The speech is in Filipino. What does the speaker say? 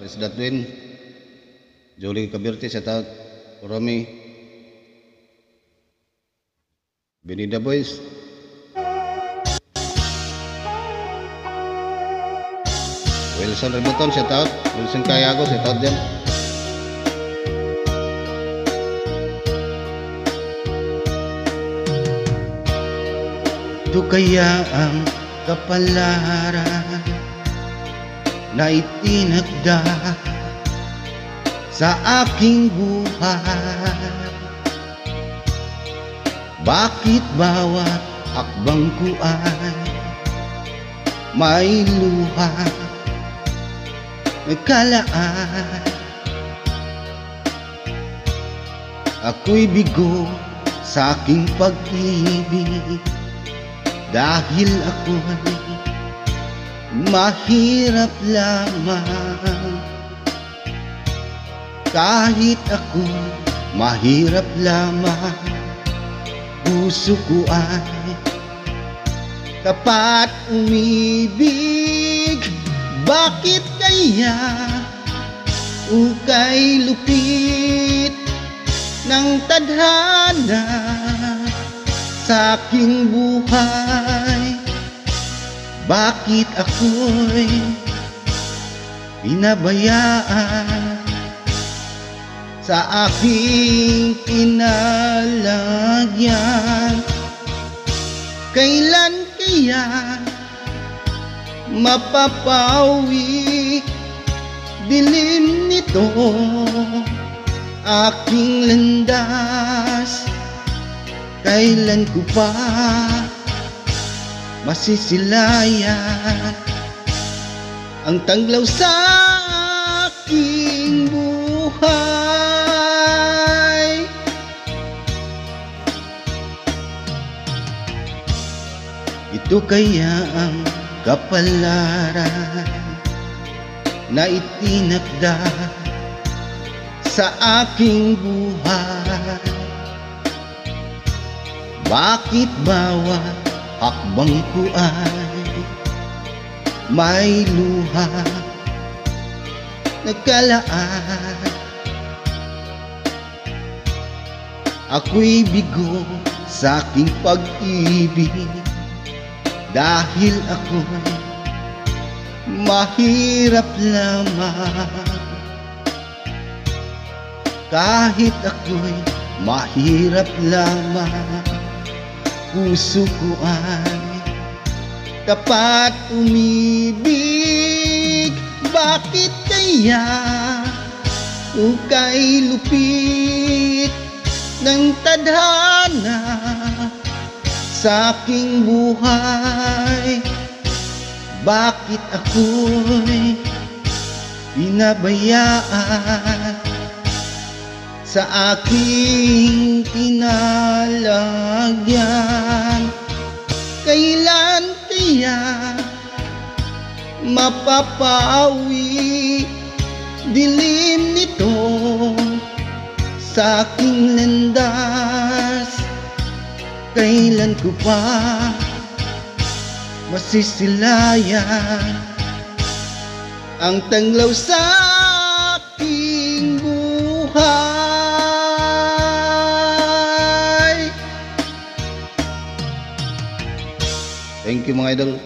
President Win, Jolie Cabirte, shout out. Romy, Benida Boys, Wilson Rebuton, shout out. Wilson Cayago, shout out dyan. Ito kaya ang kapalaran na itinagda sa aking buhay. Bakit bawat hakbang ko ay may luha, may kalaan? Ako'y bigo sa aking pag-ibig dahil ako'y mahirap lamang. Kahit ako mahirap lamang, puso ko ay tapat umibig. Bakit kaya ukay lupit ng tadhana sa aking buhay? Bakit ako'y pinabayaan sa aking kinalagyan? Kailan kaya mapapawi dilim nito aking landas? Kailan ko pa masisilayan ang tanglaw sa aking buhay? Ito kaya ang kapalaran na itinakda sa aking buhay. Bakit bawat hakbang ko ay may luha, nagkalaan? Ako'y bigo sa aking pag-ibig dahil ako'y mahirap lamang. Kahit ako'y mahirap lamang, puso ko ay tapat umibig. Bakit kaya ukay lupit ng tadhana sa aking buhay? Bakit ako'y pinabayaan sa aking kinalagyan? Kailan kaya mapapawi dilim nito sa aking landas? Kailan ko pa masisilayan ang tanglaw sa aking buhay? Thank you mga idol.